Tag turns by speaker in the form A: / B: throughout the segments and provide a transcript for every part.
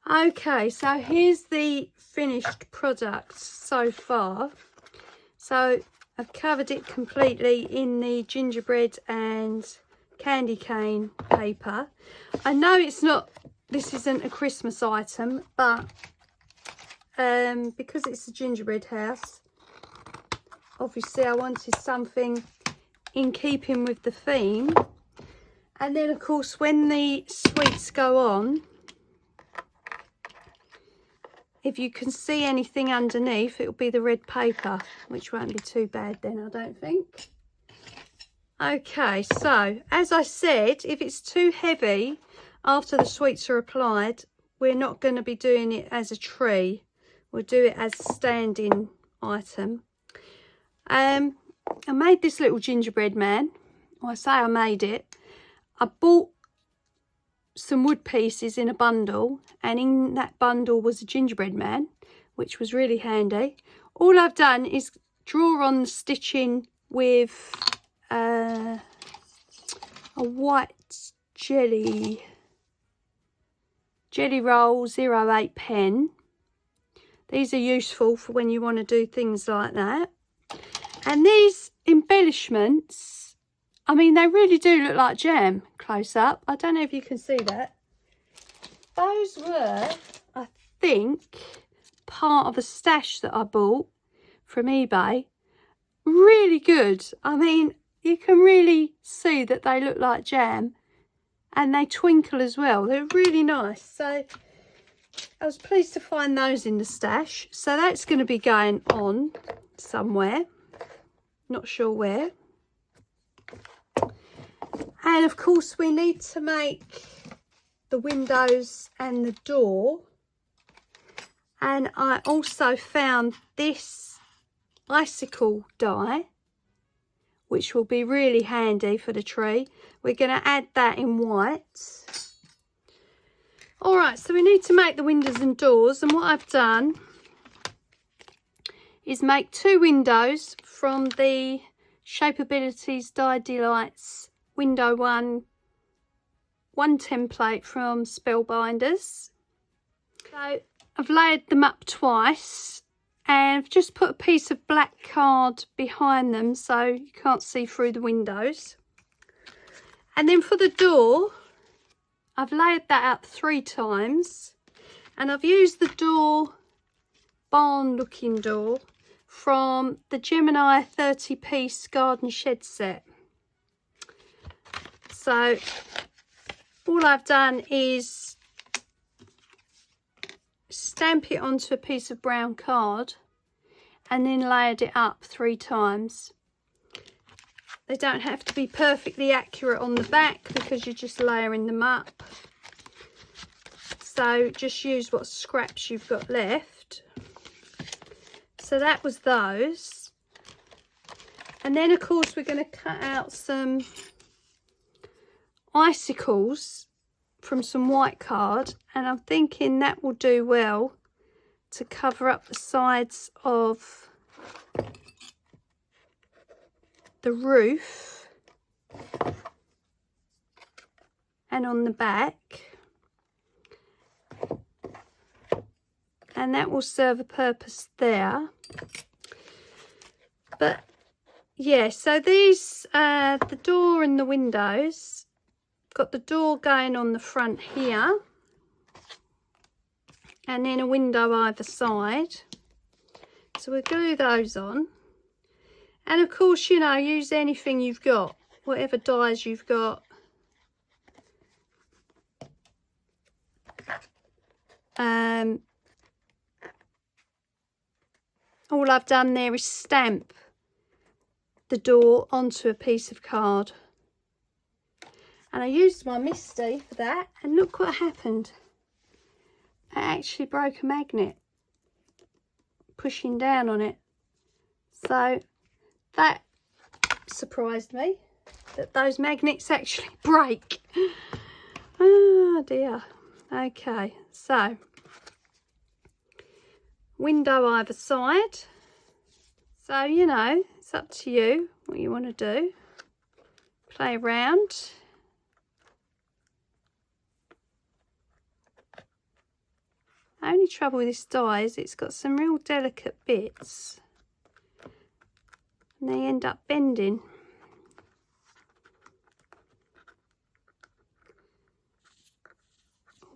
A: Okay, so here's the finished product so far. So I've covered it completely in the gingerbread and candy cane paper. I know this isn't a Christmas item, but because it's a gingerbread house, obviously I wanted something in keeping with the theme. And then of course when the sweets go on, if you can see anything underneath, it'll be the red paper, which won't be too bad then, I don't think. Okay, so as I said, if it's too heavy after the sweets are applied, we're not going to be doing it as a tree. We'll do it as a standing item. I made this little gingerbread man. Well, I say I made it. I bought some wood pieces in a bundle, and in that bundle was a gingerbread man, which was really handy. All I've done is draw on the stitching with a white jelly roll 08 pen. These are useful for when you want to do things like that. And these embellishments, I mean, they really do look like jam close up. I don't know if you can see that. Those were, I think, part of a stash that I bought from eBay. Really good. I mean, you can really see that they look like jam, and they twinkle as well. They're really nice. So I was pleased to find those in the stash. So that's going to be going on somewhere. Not sure where. And of course we need to make the windows and the door. And I also found this icicle die, which will be really handy for the tree. We're going to add that in white. Alright, so we need to make the windows and doors, and what I've done is make 2 windows from the Shapeabilities Die Delights window one template from Spellbinders. So I've layered them up twice, and I've just put a piece of black card behind them so you can't see through the windows. And then for the door, I've layered that up 3 times, and I've used the door, barn looking door, from the Gemini 30-piece garden shed set. So all I've done is stamp it onto a piece of brown card and then layered it up 3 times. They don't have to be perfectly accurate on the back because you're just layering them up. So just use what scraps you've got left. So that was those. And then of course we're going to cut out some icicles from some white card, and I'm thinking that will do well to cover up the sides of the roof and on the back, and that will serve a purpose there. But yeah, so these the door and the windows, got the door going on the front here, and then a window either side. So we'll glue those on, and of course, you know, use anything you've got, whatever dies you've got. All I've done there is stamp the door onto a piece of card. And I used my Misty for that, and look what happened. It actually broke a magnet pushing down on it. So that surprised me, that those magnets actually break. Oh dear. Okay, so window either side. So, you know, it's up to you what you want to do. Play around. Only trouble with this die is it's got some real delicate bits and they end up bending.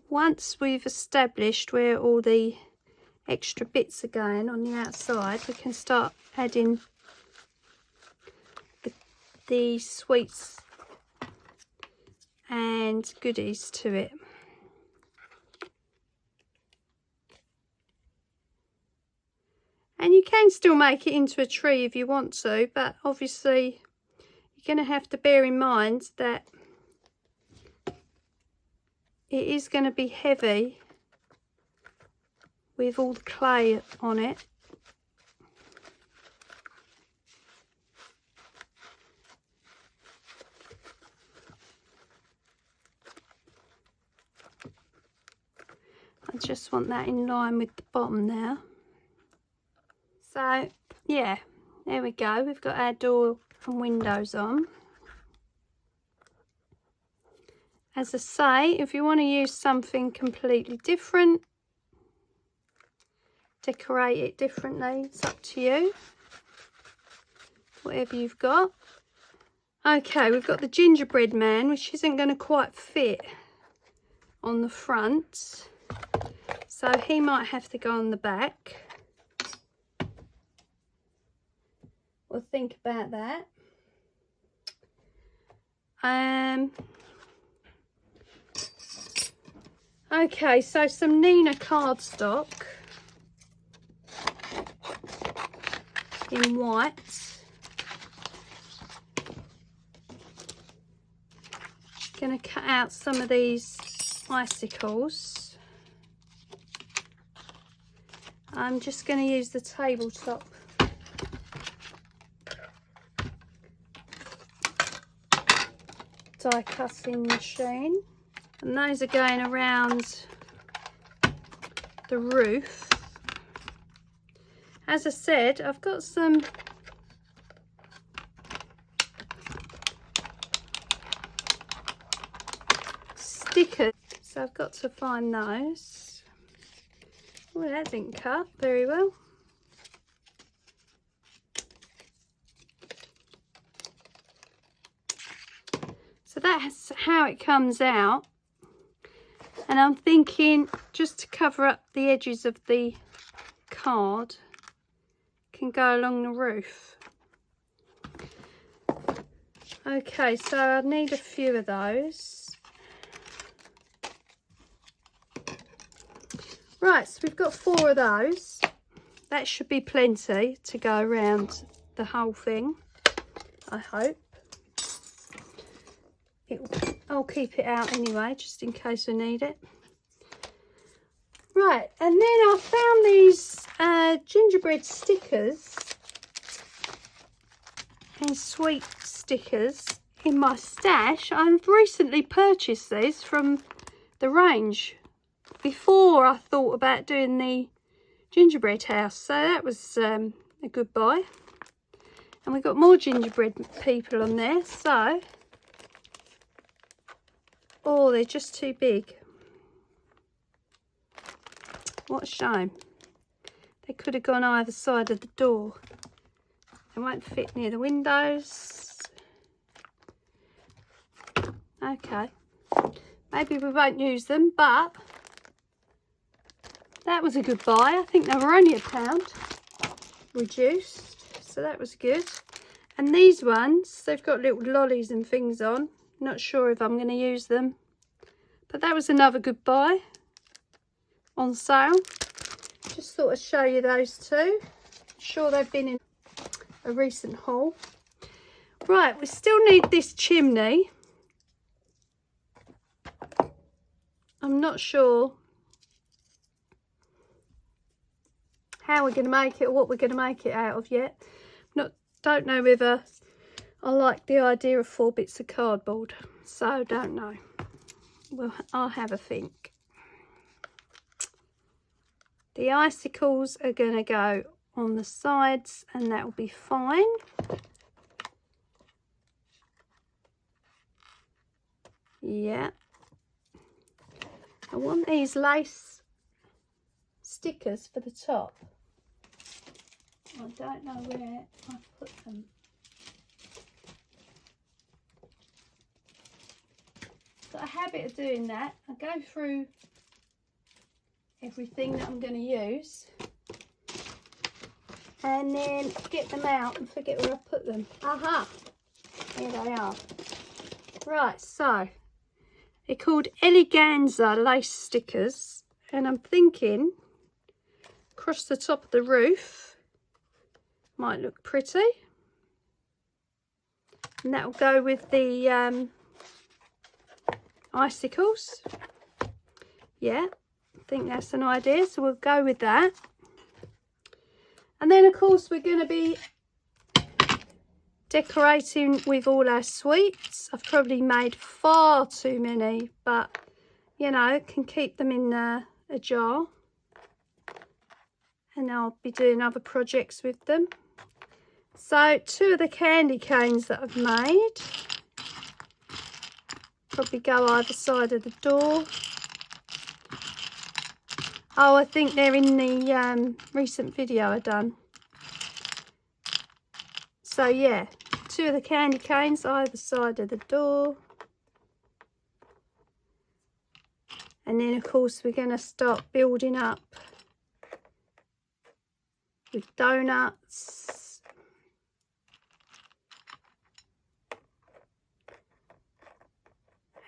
A: Once we've established where all the extra bits are going on the outside, we can start adding the sweets and goodies to it. And you can still make it into a tree if you want to, but obviously you're going to have to bear in mind that it is going to be heavy with all the clay on it. I just want that in line with the bottom now. So yeah, there we go. We've got our door and windows on. As I say, if you want to use something completely different, decorate it differently, it's up to you. Whatever you've got. Okay, we've got the gingerbread man, which isn't going to quite fit on the front. So he might have to go on the back. We'll think about that. Okay, so some Nina cardstock in white. Going to cut out some of these icicles. I'm just going to use the tabletop die cutting machine, and those are going around the roof. As I said, I've got some stickers, so I've got to find those. Oh, that didn't cut very well. So that's how it comes out, and I'm thinking just to cover up the edges of the card, can go along the roof. Okay, so I need a few of those. Right, so we've got 4 of those. That should be plenty to go around the whole thing, I hope. I'll keep it out anyway, just in case we need it. Right, and then I found these gingerbread stickers and sweet stickers in my stash. I've recently purchased these from the range before I thought about doing the gingerbread house, so that was a good buy. And we've got more gingerbread people on there, so oh, they're just too big. What a shame. They could have gone either side of the door. They won't fit near the windows. Okay, maybe we won't use them, but that was a good buy. I think they were only £1 reduced, so that was good. And these ones, they've got little lollies and things on. Not sure if I'm going to use them, but that was another good buy on sale. Just thought I'd show you those two. Sure, they've been in a recent haul. Right, we still need this chimney. I'm not sure how we're going to make it or what we're going to make it out of yet. Don't know whether I like the idea of 4 bits of cardboard, so don't know. Well, I'll have a think. The icicles are going to go on the sides, and that will be fine. Yeah. I want these lace stickers for the top. I don't know where I put them. Got a habit of doing that. I go through everything that I'm going to use and then get them out and forget where I put them. Aha! Here they are. Right, so they're called Eleganza lace stickers, and I'm thinking across the top of the roof might look pretty, and that will go with the icicles. Yeah, I think that's an idea, so we'll go with that. And then of course we're going to be decorating with all our sweets. I've probably made far too many, but you know, can keep them in a jar, and I'll be doing other projects with them. So 2 of the candy canes that I've made probably go either side of the door. Oh, I think they're in the recent video I done. So yeah, 2 of the candy canes either side of the door. And then of course we're going to start building up with donuts.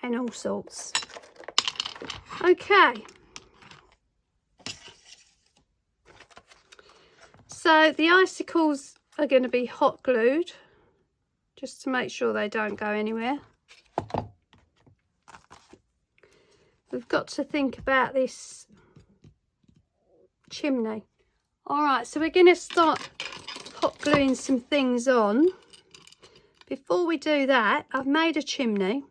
A: And all sorts. Okay. So the icicles are going to be hot glued just to make sure they don't go anywhere. We've got to think about this chimney. Alright, so we're going to start hot gluing some things on. Before we do that, I've made a chimney,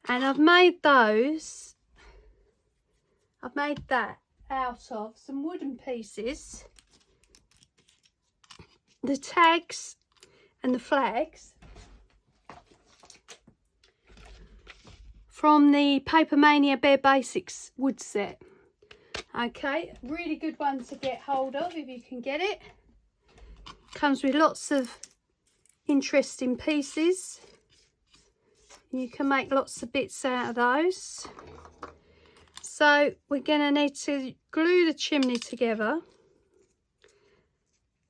A: and I've made that out of some wooden pieces, the tags and the flags from the Paper Mania Bare Basics wood set. Okay, really good one to get hold of if you can get it. Comes with lots of interesting pieces. You can make lots of bits out of those. So we're going to need to glue the chimney together.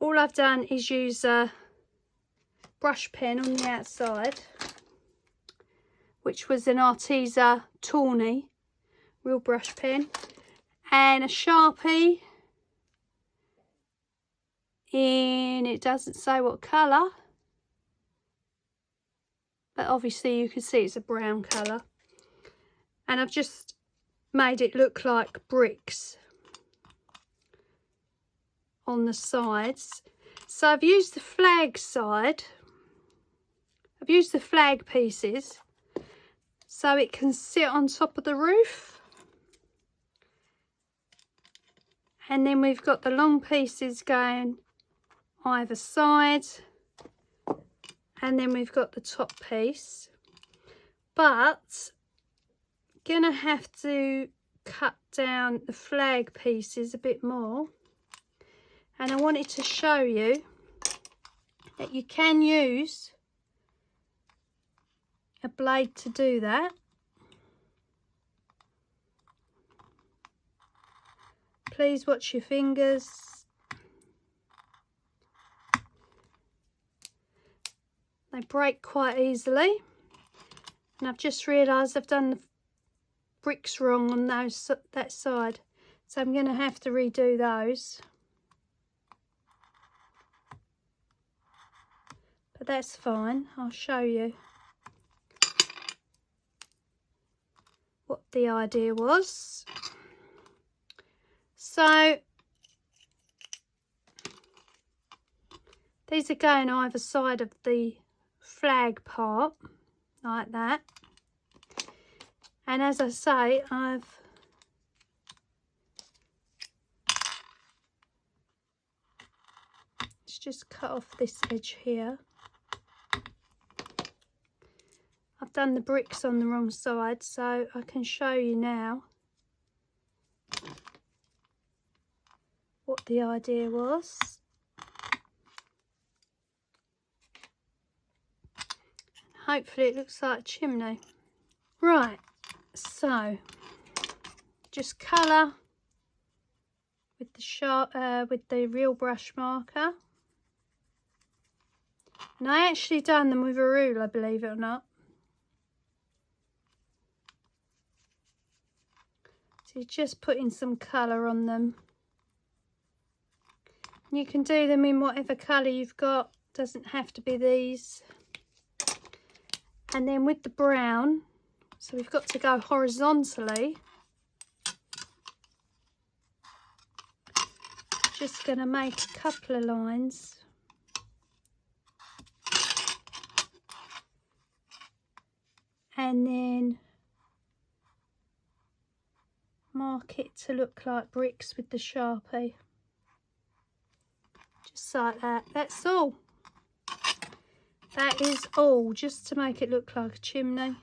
A: All I've done is use a brush pen on the outside, which was an Arteza Tawny real brush pen, and a Sharpie in, it doesn't say what colour, but obviously you can see it's a brown colour, and I've just made it look like bricks on the sides. So I've used the flag side, I've used the flag pieces so it can sit on top of the roof, and then we've got the long pieces going either side, and then we've got the top piece. But gonna have to cut down the flag pieces a bit more, and I wanted to show you that you can use a blade to do that. Please watch your fingers. They break quite easily, and I've just realised I've done the bricks wrong on that side, so I'm going to have to redo those, but that's fine. I'll show you what the idea was. So these are going either side of the flag part like that, and as I say, I've just cut off this edge here. I've done the bricks on the wrong side, so I can show you now what the idea was. Hopefully it looks like a chimney. Right, so just colour with the sharp, with the real brush marker. And I actually done them with a ruler, believe it or not. So you're just putting some colour on them. You can do them in whatever colour you've got, doesn't have to be these. And then with the brown, so we've got to go horizontally. Just going to make a couple of lines. And then mark it to look like bricks with the Sharpie. Just like that. That's all. That is all, just to make it look like a chimney.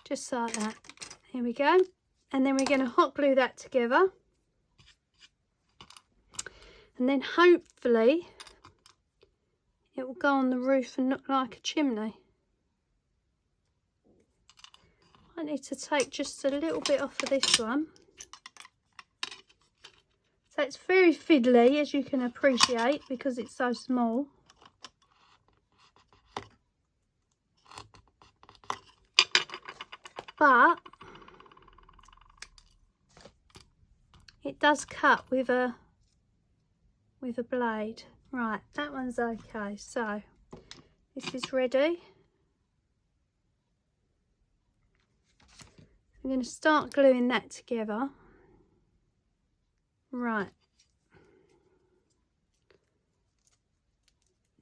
A: Just like that. Here we go. And then we're going to hot glue that together. And then hopefully it will go on the roof and look like a chimney. I need to take just a little bit off of this one. So it's very fiddly, as you can appreciate, because it's so small. But it does cut with a blade. Right, that one's okay. So this is ready. I'm going to start gluing that together. Right.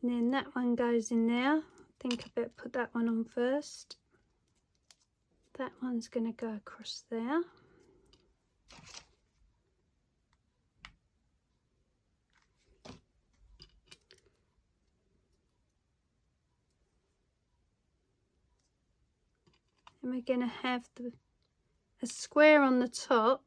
A: And then that one goes in there. I think I better put that one on first. That one's going to go across there. And we're going to have a square on the top.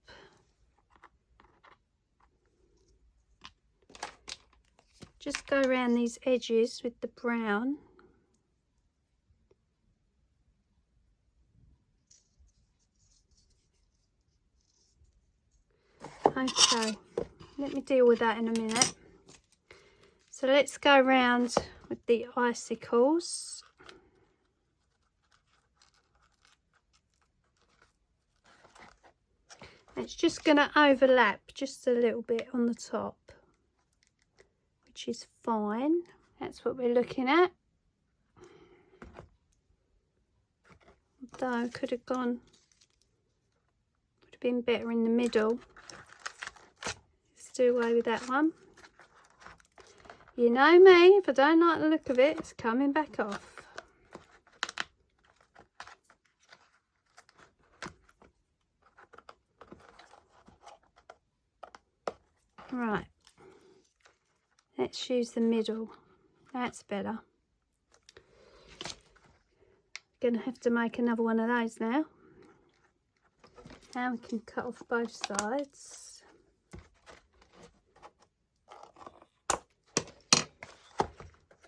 A: Just go around these edges with the brown. Okay, let me deal with that in a minute. So let's go around with the icicles. It's just going to overlap just a little bit on the top, which is fine. That's what we're looking at. Although could have gone, would have been better in the middle. Let's do away with that one. You know me, if I don't like the look of it, it's coming back off. Right, let's use the middle. That's better. Gonna have to make another one of those now. Now we can cut off both sides.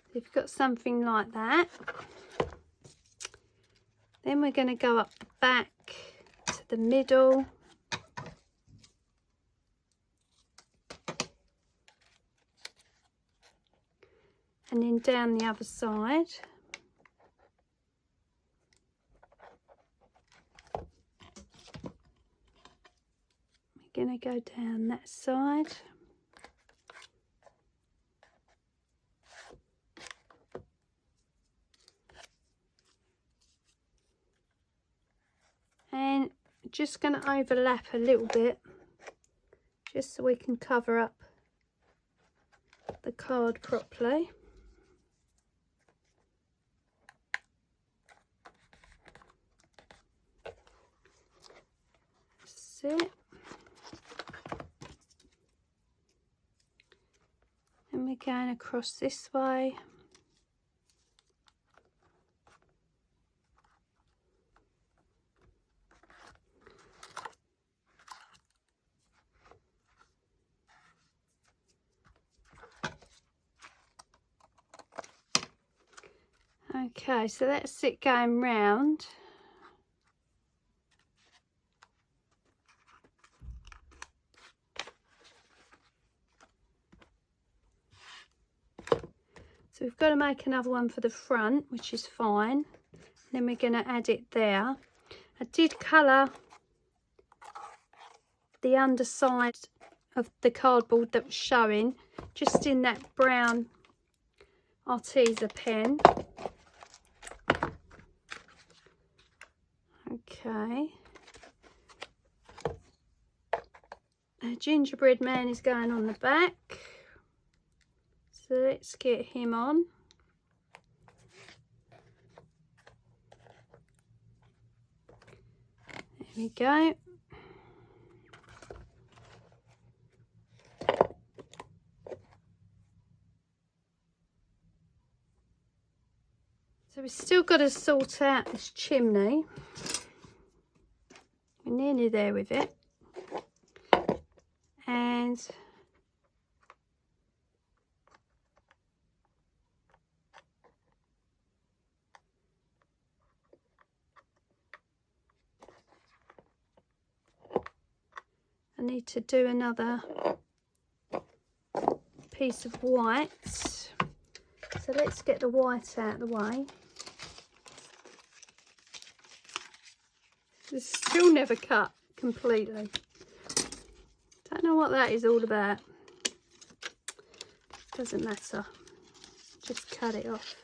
A: If you've got something like that, then we're going to go up the back to the middle. And then down the other side. We're going to go down that side. And just going to overlap a little bit, just so we can cover up the card properly. That's it. And we're going across this way. Okay, so that's it going round. So we've got to make another one for the front, which is fine. Then we're going to add it there. I did colour the underside of the cardboard that was showing, just in that brown Arteza pen. Okay. Our gingerbread man is going on the back. So let's get him on. There we go. So we've still got to sort out this chimney. We're nearly there with it. And I need to do another piece of white. So let's get the white out of the way. It's still never cut completely. Don't know what that is all about. Doesn't matter. Just cut it off.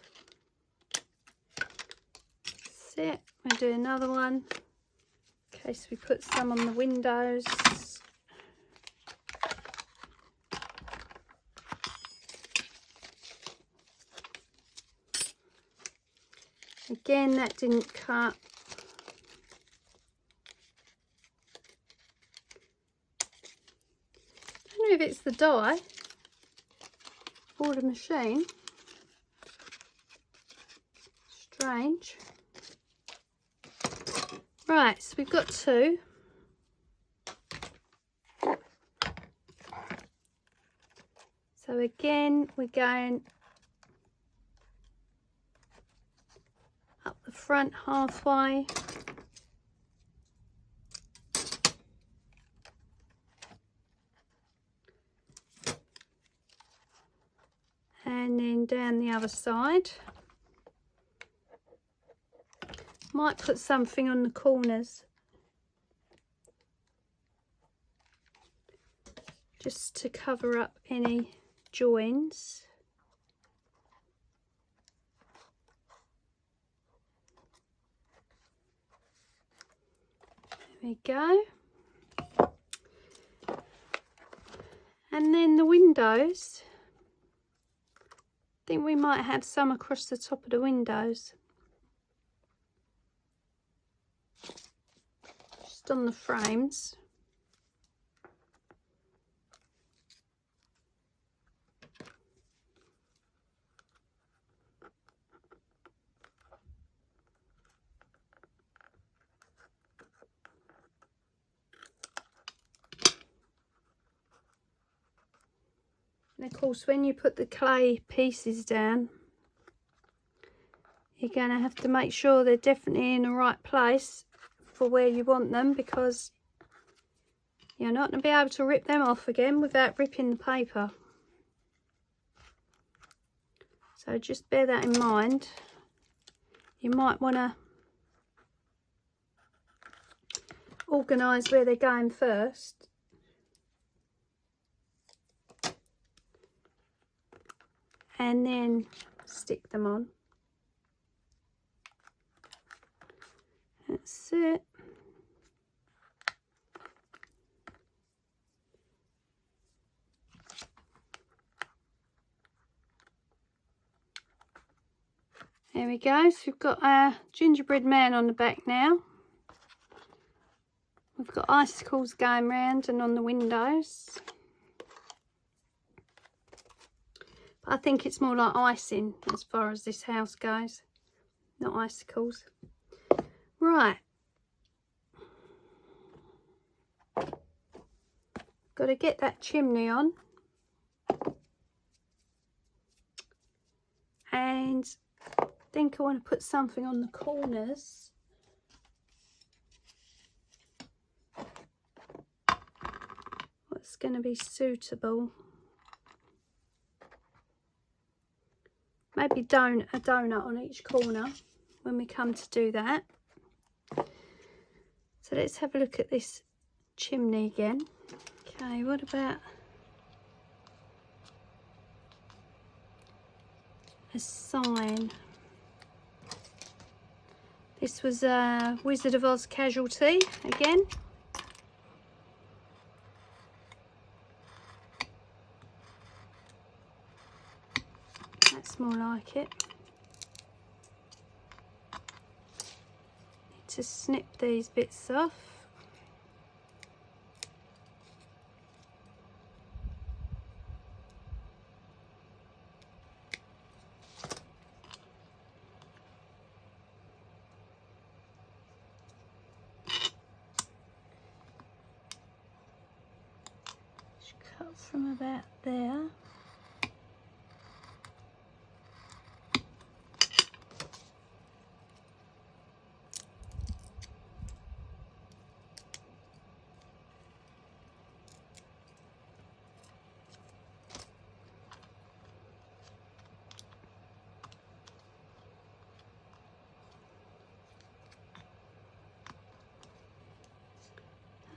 A: That's it. We'll do another one in case we put some on the windows. Again, that didn't cut. I don't know if it's the die or the machine. Strange. Right, so we've got two. So again, we're going up the front halfway. And then down the other side. Might put something on the corners just to cover up any joins. There we go. And then the windows. I think we might have some across the top of the windows. Just on the frames. And of course, when you put the clay pieces down, you're going to have to make sure they're definitely in the right place for where you want them, because you're not going to be able to rip them off again without ripping the paper. So just bear that in mind. You might want to organise where they're going first. And then stick them on. That's it. There we go. So we've got our gingerbread man on the back now. We've got icicles going round and on the windows. I think it's more like icing as far as this house goes, not icicles. Right. Got to get that chimney on. And think I want to put something on the corners. What's going to be suitable? Maybe a donut on each corner when we come to do that. So let's have a look at this chimney again. Okay, what about a sign? This was a Wizard of Oz casualty again. That's more like it. Need to snip these bits off. Cut from about there.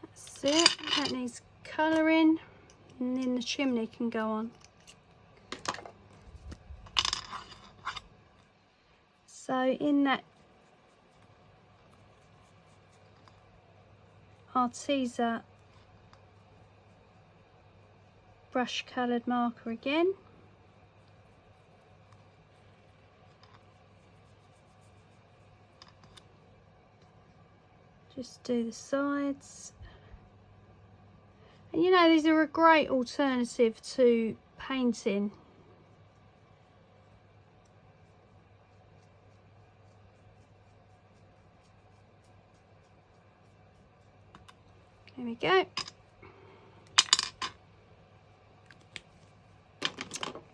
A: That's it. That needs colouring. And then the chimney can go on. So in that Arteza brush coloured marker again. Just do the sides. And you know, these are a great alternative to painting. There we go.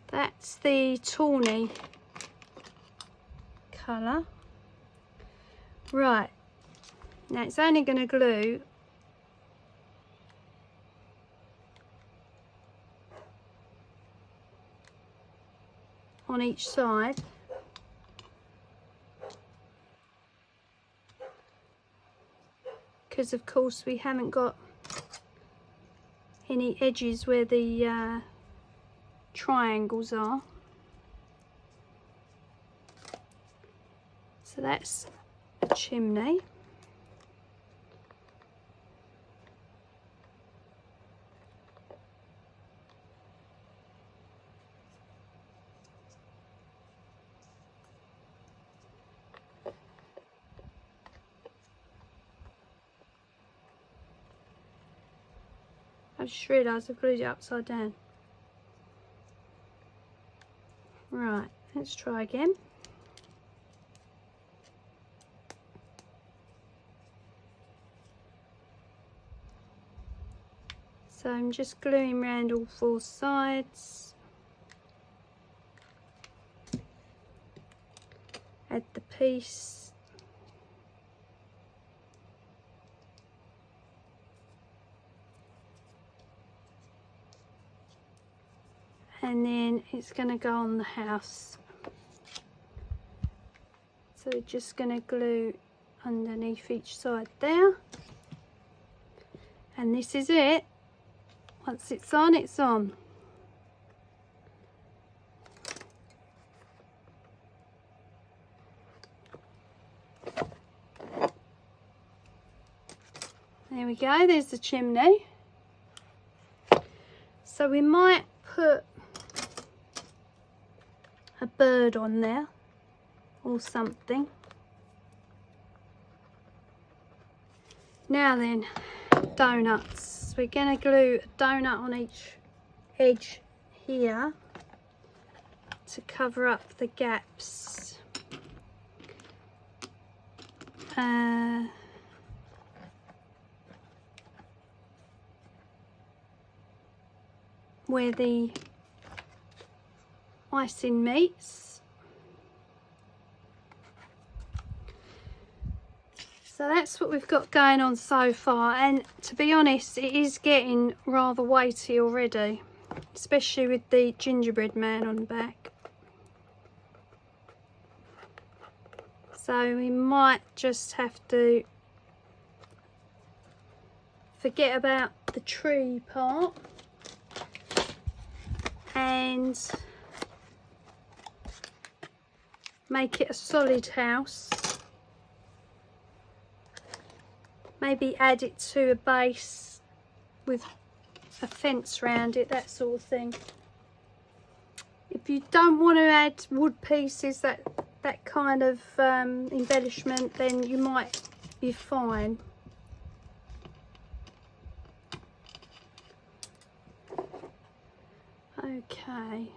A: That's the tawny colour. Right, now it's only going to glue on each side. Because of course we haven't got any edges where the triangles are. So that's the chimney. I just realised I've glued it upside down. Right, let's try again. So I'm just gluing around all four sides. Add the piece. And then it's going to go on the house. So we're just going to glue underneath each side there. And this is it. Once it's on, it's on. There we go, there's the chimney. So we might put a bird on there or something. Now then, donuts. We're going to glue a donut on each edge here to cover up the gaps. Where the icing meets. So that's what we've got going on so far, and to be honest, it is getting rather weighty already, especially with the gingerbread man on the back. So we might just have to forget about the tree part and make it a solid house. Maybe add it to a base with a fence round it, that sort of thing. If you don't want to add wood pieces, that kind of embellishment, then you might be fine. Okay.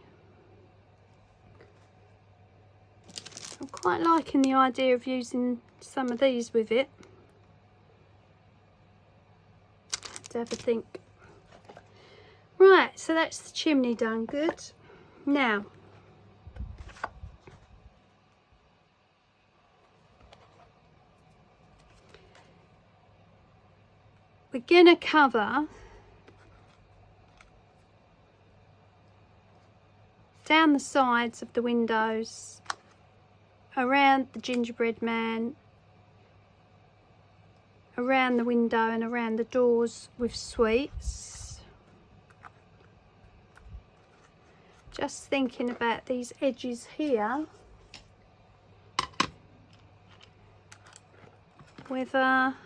A: I'm quite liking the idea of using some of these with it. To have a think. Right, so that's the chimney done. Good. Now we're gonna cover down the sides of the windows, around the gingerbread man, around the window and around the doors with sweets. Just thinking about these edges here, whether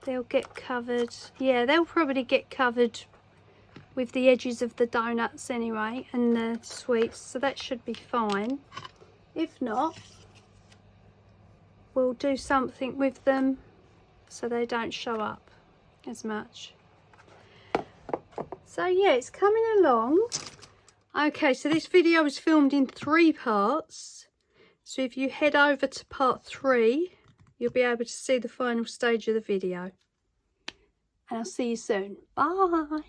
A: they'll get covered. Yeah, they'll probably get covered with the edges of the donuts anyway and the sweets, so that should be fine. If not, we'll do something with them so they don't show up as much. So yeah, it's coming along. Okay, so this video was filmed in 3 parts. So if you head over to part 3, you'll be able to see the final stage of the video. And I'll see you soon. Bye.